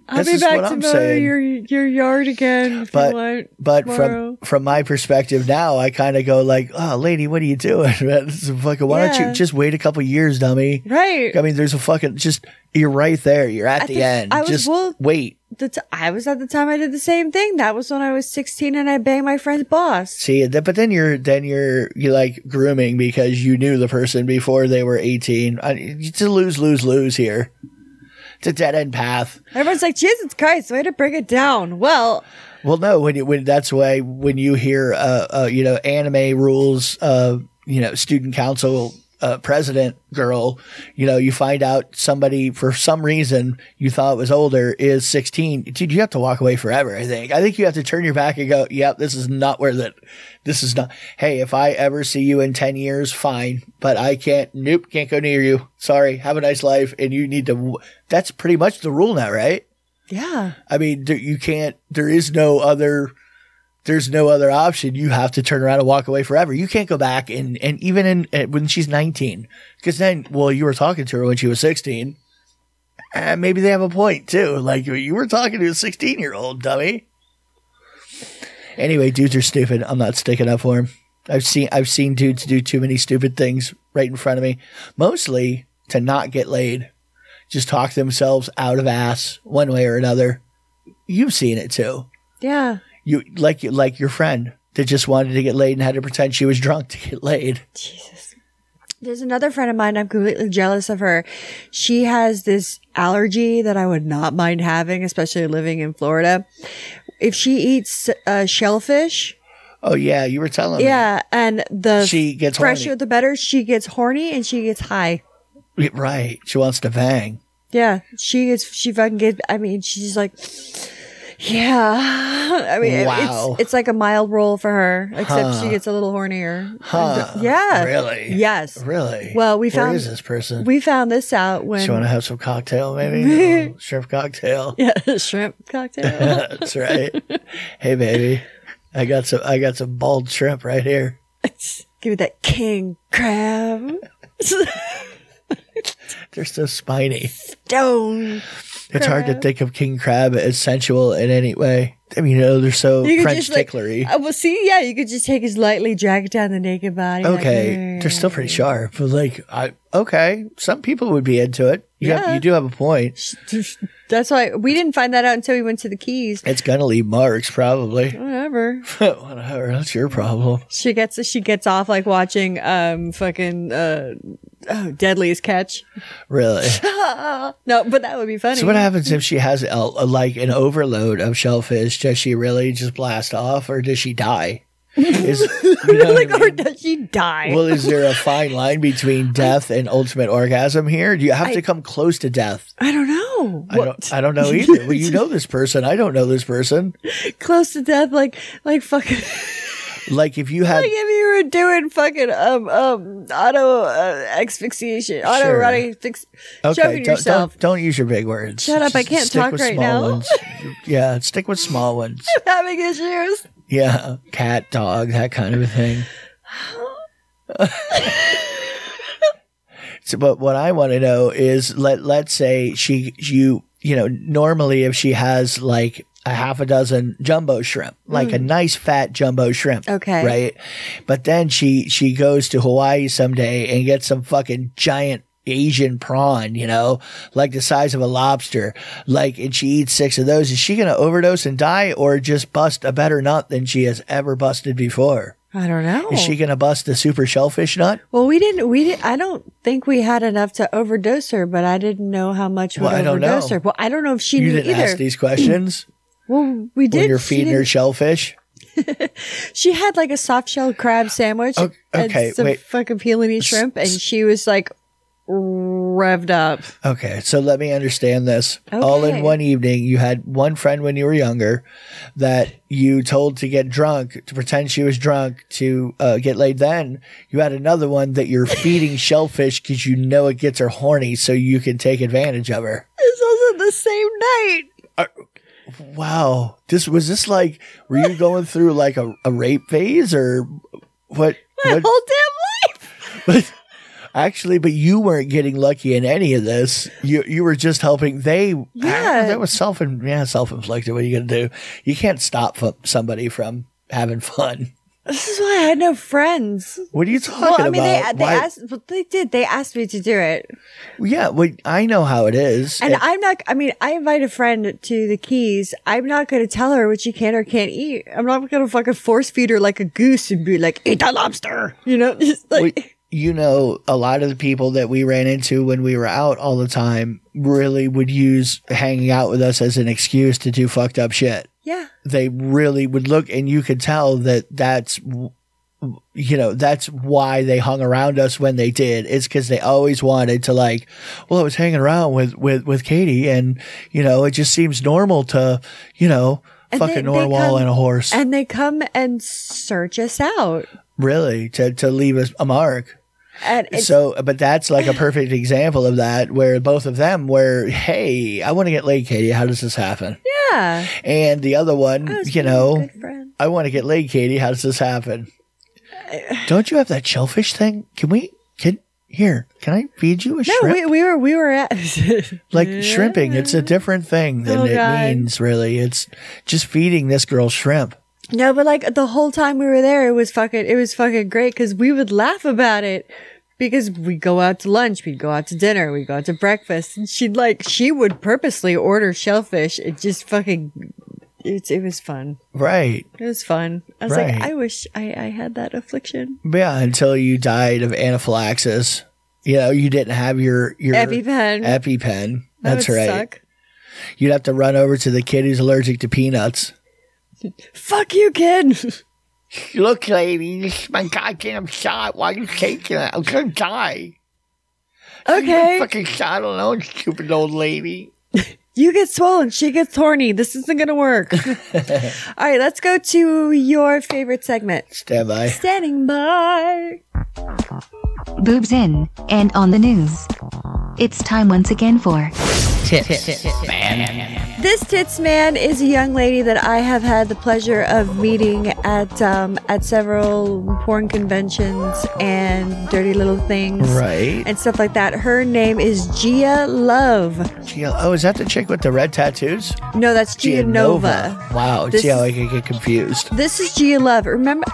I'll be back to mow your yard again if you want. But tomorrow. from my perspective now, I kind of go like, oh, lady, what are you doing? Why don't you just wait a couple years, dummy? Right. I mean, there's a fucking you're right there. You're at the end. Wait. I was at the time I did the same thing. That was when I was 16 and I banged my friend's boss. See, but then you're like grooming because you knew the person before they were 18. It's a lose here. It's a dead end path. Everyone's like, Jesus Christ, way to bring it down. Well, no, when that's why when you hear you know, anime rules, you know, student council president girl, you know, you find out somebody for some reason you thought was older is 16. Dude, you have to walk away forever. I think you have to turn your back and go, yep, this is not worth it. This is not. Hey, if I ever see you in 10 years, fine, but I can't go near you. Sorry. Have a nice life. And you need to, that's pretty much the rule now, right? Yeah. I mean, there's no other option. You have to turn around and walk away forever. You can't go back and even when she's 19, because then, well, you were talking to her when she was 16. Maybe they have a point too. Like, you were talking to a 16-year-old, dummy. Anyway, dudes are stupid. I'm not sticking up for them. I've seen dudes do too many stupid things right in front of me, mostly to not get laid. Just talk themselves out of ass one way or another. You've seen it too. Yeah. You like your friend. that just wanted to get laid and had to pretend she was drunk to get laid. Jesus. There's another friend of mine. I'm completely jealous of her. She has this allergy that I would not mind having, especially living in Florida. If she eats shellfish. Oh, yeah. You were telling me. Yeah. And she gets fresher horny. the better. She gets horny and she gets high. Right. She wants to bang. Yeah. She fucking gets, I mean, she's like, yeah. I mean, wow. it's like a mild roll for her, except she gets a little hornier. Yeah. Really? Yes. Really? Well, Where is this person? We found this out when. You want to have some cocktail, maybe? Shrimp cocktail. Yeah, shrimp cocktail. That's right. Hey, baby, I got some bald shrimp right here. Give me that king crab. They're so spiny. Stone. It's hard to think of king crab as sensual in any way. I mean, they're so French ticklery. Well, see, yeah, you could just take his lightly drag it down the naked body. Okay, they're still pretty sharp, but like, okay, some people would be into it. You do have a point. That's why we didn't find that out until we went to the Keys. It's gonna leave marks, probably. Whatever. Whatever. That's your problem. She gets off like watching Deadliest Catch. Really? No, but that would be funny. So what happens if she has like an overload of shellfish? Does she really just blast off, or does she die? Or does she die? Well, is there a fine line between death and ultimate orgasm here? Do you have to come close to death? I don't know. I don't know either. Well, you know this person. I don't know this person. Close to death, like fucking. Like if you had, like if you were doing fucking auto asphyxiation, okay, choking yourself. Don't use your big words. Shut up! I can't talk right now. Ones. Yeah, stick with small ones. I'm having issues. Yeah, cat, dog, that kind of a thing. So, but what I want to know is, let's say normally if she has like a half a dozen jumbo shrimp, like a nice fat jumbo shrimp. Okay. Right. But then she goes to Hawaii someday and gets some fucking giant Asian prawn, like the size of a lobster, and she eats 6 of those. Is she going to overdose and die, or just bust a better nut than she has ever busted before? I don't know. Is she going to bust the super shellfish nut? Well, we didn't, I don't think we had enough to overdose her, but I didn't know how much would overdose her. Well, I don't know if she knew either. You didn't ask these questions? Well, we did. When you're feeding her shellfish? She had like a soft shell crab sandwich and some fucking peeling shrimp, and she was like revved up. Okay, so let me understand this. Okay. All in one evening, you had one friend when you were younger that you told to get drunk, to pretend she was drunk to get laid. Then you had another one that you're feeding shellfish because you know it gets her horny so you can take advantage of her. This wasn't the same night. Wow. Was this like, were you going through like a rape phase or what? My whole damn life. But you weren't getting lucky in any of this. You were just helping. That was self-inflicted. What are you going to do? You can't stop somebody from having fun. This is why I had no friends. What are you talking about? They asked me to do it. Yeah, I know how it is. And I invite a friend to the Keys. I'm not going to tell her what she can or can't eat. I'm not going to fucking force feed her like a goose and be like, eat that lobster. Just like. A lot of the people that we ran into when we were out all the time really would use hanging out with us as an excuse to do fucked up shit. Yeah. They really would look, and you could tell that's why they hung around us when they did. It's because they always wanted to I was hanging around with Katie, and, it just seems normal to, fuck a narwhal and a horse. And they come and search us out. Really? To leave us a mark. But that's like a perfect example of that, where both of them were, hey, I want to get laid, Katie. How does this happen? Yeah. And the other one, I want to get laid, Katie. How does this happen? Don't you have that shellfish thing? Can I feed you a shrimp? No, we were at like shrimping. It's a different thing than it means, really. It's just feeding this girl shrimp. No, but the whole time we were there, it was fucking great because we would laugh about it because we'd go out to lunch, we'd go out to dinner, we'd go out to breakfast, and she would purposely order shellfish and just fucking it was fun. Right. It was fun. I was like, I wish I had that affliction. Yeah, until you died of anaphylaxis. You know, you didn't have your EpiPen. That's right. Suck. You'd have to run over to the kid who's allergic to peanuts. Fuck you, kid. Look, lady, this is my goddamn shot. Why are you taking it? I'm going to die. Okay. Fucking shot. I don't know, stupid old lady. You get swollen. She gets horny. This isn't going to work. All right, let's go to your favorite segment. Stand by. Standing by. Boobs in and on the news. It's time once again for Tits Man. This Tits Man is a young lady that I have had the pleasure of meeting at several porn conventions and dirty little things, right, and stuff like that. Her name is Gia Love. Oh, is that the chick with the red tattoos? No, that's Gia Nova. Wow, see how I could get confused. This is Gia Love. Remember?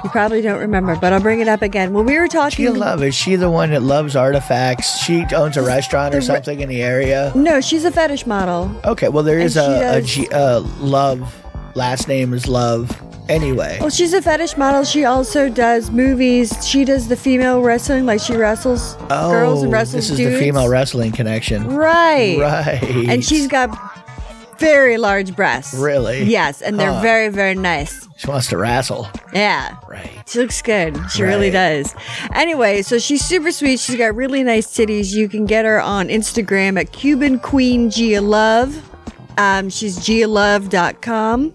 You probably don't remember, but I'll bring it up again. When we were talking... Gia Love, is she the one that loves artifacts? She owns a restaurant or something in the area? No, she's a fetish model. Okay, well, there is a Love. Last name is Love. Anyway. Well, she's a fetish model. She also does movies. She does the female wrestling, like she wrestles girls and wrestles dudes. This is the female wrestling connection. Right. Right. And she's got very large breasts. Really? Yes, and they're very, very nice. She wants to wrestle. Yeah. Right. She looks good. She really does. Anyway, so she's super sweet. She's got really nice titties. You can get her on Instagram at Cuban Queen Gia Love. She's 𝓚𝓚𝓽𝓲𝓮'𝓼.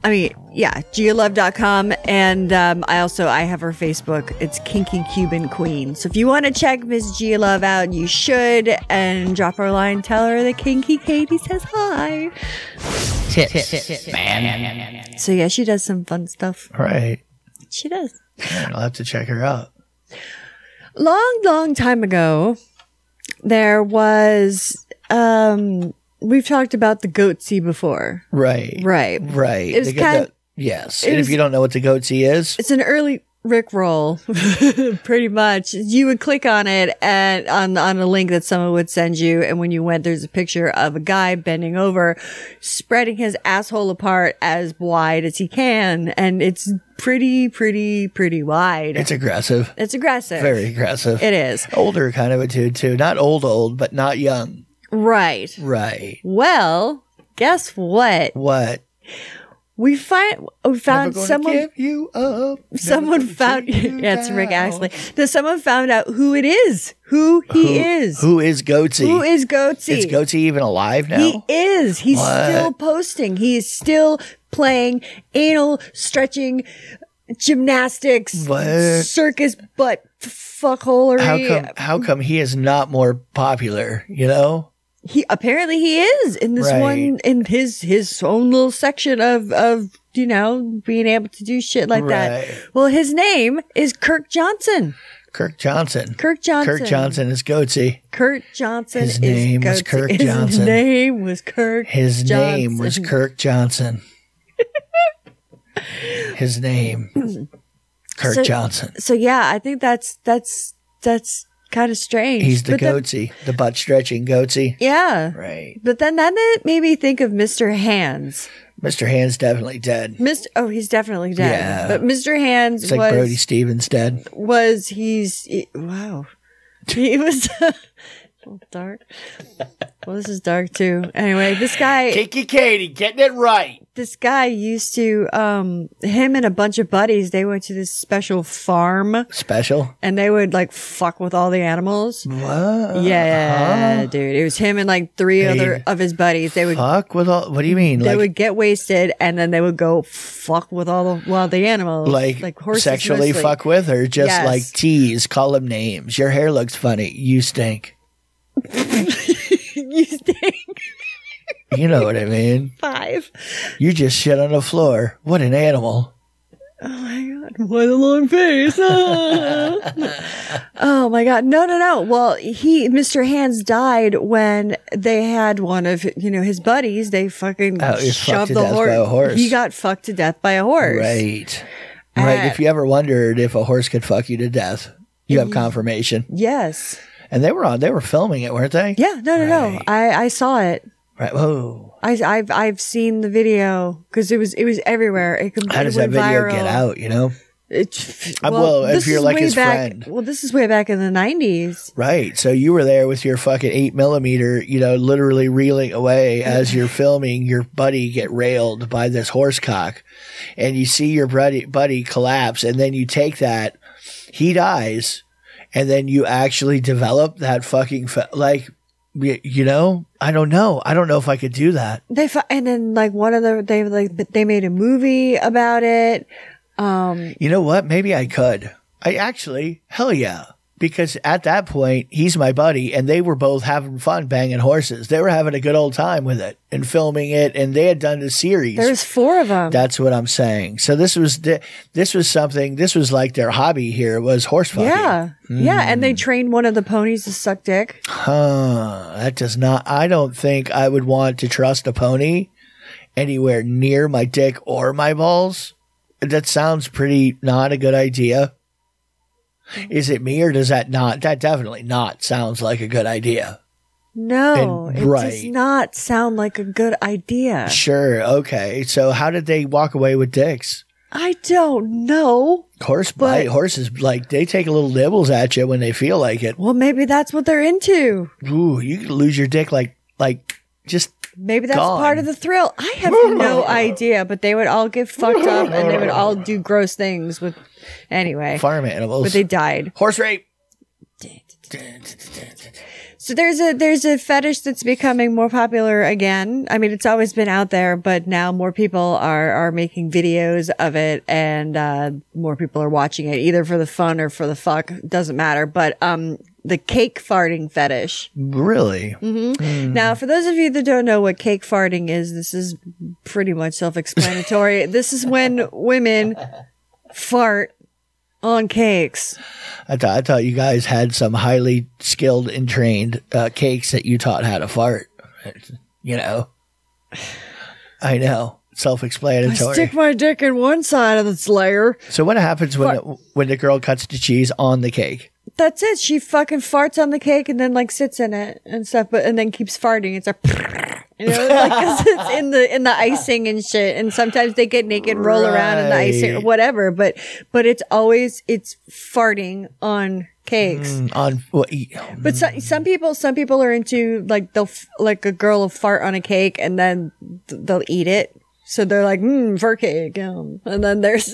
I mean, yeah, 𝓚𝓚𝓽𝓲𝓮'𝓼. And I have her Facebook. It's Kinky Cuban Queen. So if you want to check Miss Gia Love out, you should. And drop her a line. Tell her that Kinky Katie says hi. Tits Man. So yeah, she does some fun stuff. Right. She does. I'll have to check her out. Long time ago, there was... we've talked about the Goatse before. Right. It was yes. And if you don't know what the Goatse is, it's an early Rickroll, pretty much. You would click on it and on a link that someone would send you, and when you went, there's a picture of a guy bending over, spreading his asshole apart as wide as he can, and it's pretty wide. It's aggressive. Very aggressive. It is. Older kind of a dude too. Not old, but not young. Right. Well, guess what? What? We found someone. Give you up. Someone found. Yeah, it's Rick Astley. Someone found out who it is. Who he is. Who is Goatse? Who is Goatse? Is Goatse even alive now? He is. He's still posting. He is still playing anal stretching gymnastics, circus butt fuckholery. How come he is not more popular? You know. He is in this one, in his own little section of being able to do shit like that. Well, his name is Kirk Johnson. Kirk Johnson is Goatse. Kurt Johnson. His name was Kirk Johnson. His name was Kirk. His name was Kirk Johnson. His name, Kirk Johnson. So yeah, I think that's kind of strange. He's the Goatse, the butt stretching Goatse. Yeah. Right. But then that made me think of Mr. Hands. Mr. Hands definitely dead. He's definitely dead. Yeah. But Mr. Hands it's like Brody Stevens dead. Wow. He was a little dark. Well, this is dark too. Anyway, this guy. Kinky Katie, getting it right. This guy used to, him and a bunch of buddies, they went to this special farm. Special? And they would like fuck with all the animals. What? Yeah, dude. It was him and like three other of his buddies. They would fuck with all, what do you mean? They would get wasted and then they would go fuck with all the animals. Like horses sexually mostly. Fuck with, or just like tease, call them names. Your hair looks funny. You stink. You stink. You know what I mean. 5. You just shit on the floor. What an animal. Oh my God. What a long face. Oh my God. No. Well, Mr. Hands died when they had one of, his buddies. They fucking shoved the horse. He got fucked to death by a horse. Right. If you ever wondered if a horse could fuck you to death, you have confirmation. Yes. And they were filming it, weren't they? Yeah. No. I saw it. Right. Whoa. I've seen the video because it was everywhere. How does that video get out? You know. Well, if you're like his friend. Well, this is way back in the 90s. Right. So you were there with your fucking 8mm, you know, literally reeling away as you're filming your buddy get railed by this horse cock. And you see your buddy collapse. And then you take that. He dies. And then you actually develop that fucking, like, you know, I don't know. I don't know if I could do that. And then like they made a movie about it. You know what? Maybe I could. Hell yeah. Because at that point, he's my buddy, and they were both having fun banging horses. They were having a good old time with it and filming it, and they had done the series. There's 4 of them. That's what I'm saying. So this was something. This was like their hobby here was horse fucking. Yeah, yeah, and they trained one of the ponies to suck dick. That does not. I don't think I would want to trust a pony anywhere near my dick or my balls. That sounds pretty not a good idea. Is it me or does that definitely not sounds like a good idea? No, it does not sound like a good idea. Sure. Okay. So how did they walk away with dicks? I don't know. Horses, like, they take a little nibbles at you when they feel like it. Well, maybe that's what they're into. Ooh, you could lose your dick like just maybe that's gone. Part of the thrill. I have no idea, but they would all get fucked up and they would all do gross things with, anyway. Farm animals. But they died. Horse rape. So there's a fetish that's becoming more popular again. I mean, it's always been out there, but now more people are making videos of it, and more people are watching it, either for the fun or for the fuck. Doesn't matter. But the cake farting fetish. Really? Mm-hmm. Mm. Now, for those of you that don't know what cake farting is, this is pretty much self-explanatory. This is when women fart on cakes. I thought you guys had some highly skilled and trained cakes that you taught how to fart. You know. I know. Self-explanatory. I stick my dick in one side of its layer. So what happens when the girl cuts the cheese on the cake? That's it. She fucking farts on the cake and then like sits in it and stuff, and then keeps farting. It's like, you know, like 'cause it's in the icing and shit. And sometimes they get naked and roll around in the icing or whatever. But it's farting on cakes. But some people are into like like a girl will fart on a cake and then they'll eat it. So they're like, fur cake. And then there's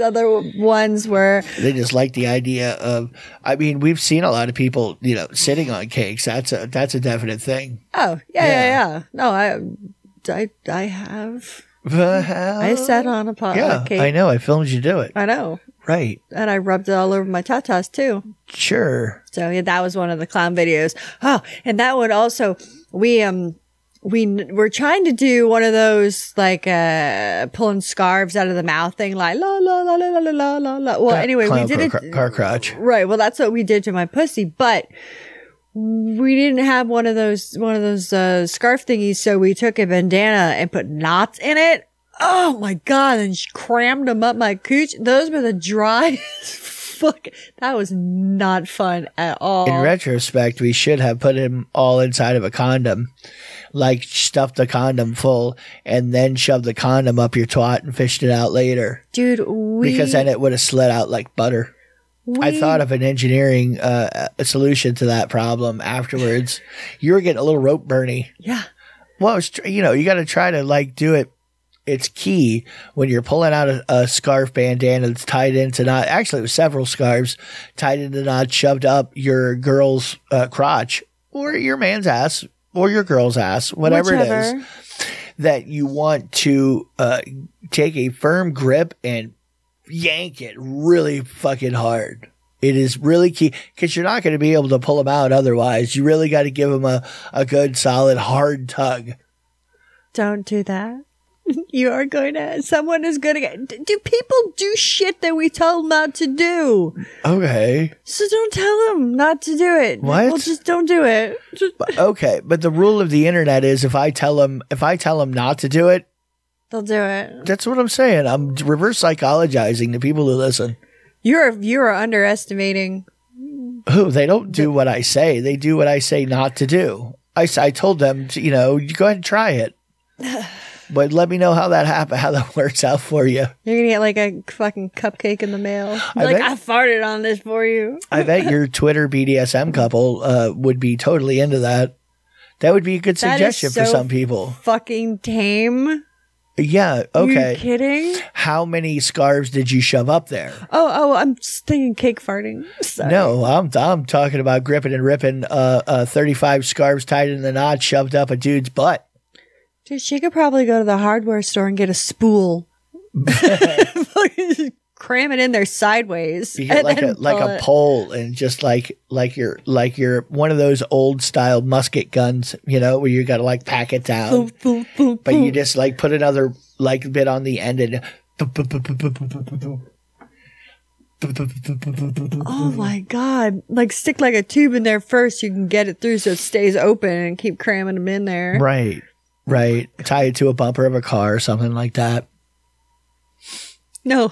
other ones where they just like the idea of, I mean, we've seen a lot of people, you know, sitting on cakes. That's a definite thing. Oh, yeah. No, I have. I sat on a cake. I know. I filmed you do it. I know. Right. And I rubbed it all over my tatas too. Sure. So yeah, that was one of the clown videos. Oh, and that one also, we're trying to do one of those like pulling scarves out of the mouth thing, like la la la la la la la la. Well, anyway, we did it car crotch. Right. Well, that's what we did to my pussy, but we didn't have one of those scarf thingies, so we took a bandana and put knots in it. Oh my god! And crammed them up my cooch. Those were the driest. Fuck, that was not fun at all. In retrospect, we should have put them all inside of a condom, like stuffed the condom full and then shoved the condom up your twat and fished it out later. Dude, because then it would have slid out like butter. I thought of an engineering a solution to that problem afterwards. You were getting a little rope burny. Yeah. Well, you know, you got to try to like do it. It's key when you're pulling out a scarf bandana that's tied into knot. Actually, it was several scarves tied into knot, shoved up your girl's crotch or your man's ass or your girl's ass, whatever it is, that you want to take a firm grip and yank it really fucking hard. It is really key because you're not going to be able to pull them out otherwise. You really got to give them a good, solid, hard tug. Don't do that. Someone is going to do people do shit that we tell them not to do? Okay. So don't tell them not to do it. What? Well, just don't do it. Okay. But the rule of the internet is if I tell them not to do it, they'll do it. That's what I'm saying. I'm reverse psychologizing the people who listen. You're underestimating. Who? They don't do what I say. They do what I say not to do. I told them, to, you know, you go ahead and try it. But let me know how that works out for you. You're gonna get like a fucking cupcake in the mail. I farted on this for you. I bet your Twitter BDSM couple would be totally into that. That would be a good suggestion for some people. Fucking tame. Yeah, okay. Are you kidding? How many scarves did you shove up there? Oh, I'm just thinking cake farting. Sorry. No, I'm talking about gripping and ripping 35 scarves tied in the knot shoved up a dude's butt. Dude, she could probably go to the hardware store and get a spool. Cram it in there sideways. You get like a pole and just like you're one of those old style musket guns, you know, where you got to like pack it down. But you just like put another like bit on the end and oh my God. Like stick like a tube in there first. You can get it through so it stays open and keep cramming them in there. Right. Tie it to a bumper of a car or something like that. No.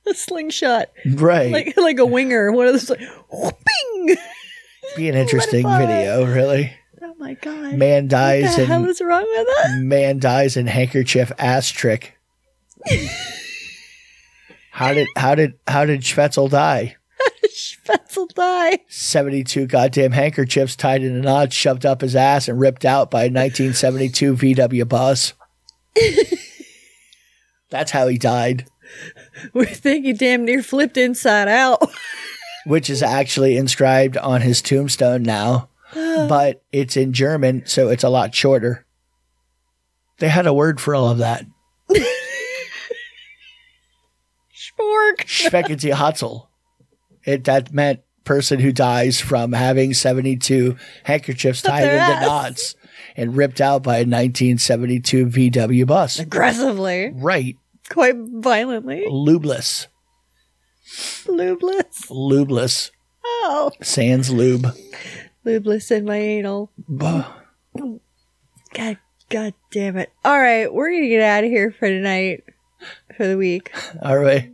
A slingshot. Right. Like a winger. One of those like whooping. Be an interesting video, really. Oh my God. Man dies. What the hell is wrong with that? Man dies in handkerchief ass trick. How did Schwetzel die? How did Schwetzel die? 72 goddamn handkerchiefs tied in a knot, shoved up his ass, and ripped out by a 1972 VW bus. That's how he died. We think he damn near flipped inside out. Which is actually inscribed on his tombstone now. But it's in German, so it's a lot shorter. They had a word for all of that. Spork. Schweckenzihatzel. That meant person who dies from having 72 handkerchiefs tied into knots and ripped out by a 1972 VW bus. Aggressively. Right. Quite violently. Lubeless. Lubeless. Oh. Sans lube. Lubeless in my anal. God damn it. All right, we're going to get out of here for tonight. For the week. All right.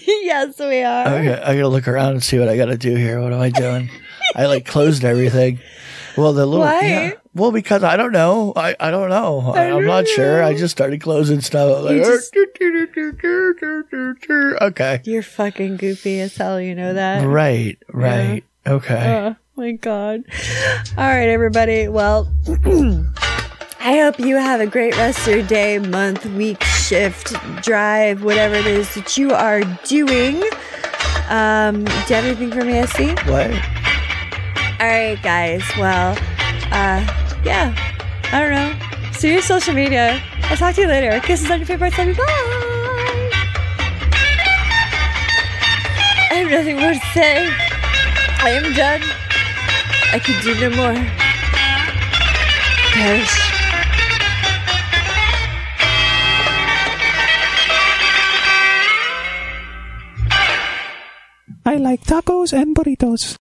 Yes, we are. Okay, I gotta look around and see what I gotta do here. What am I doing? I like closed everything. Well, the little. Why? Yeah, well, because I don't know. I don't know. I'm not sure. I just started closing stuff. Like, okay. You're fucking goofy as hell. You know that. Right. Yeah. Okay. Oh my God. All right, everybody. Well, I hope you have a great rest of your day, month, week, shift, drive, whatever it is that you are doing. Do you have anything for me, SC? What? All right, guys. Well, yeah. I don't know. See your social media. I'll talk to you later. Kisses on your favorite side. Bye. I have nothing more to say. I am done. I can do no more. Perish. I like tacos and burritos.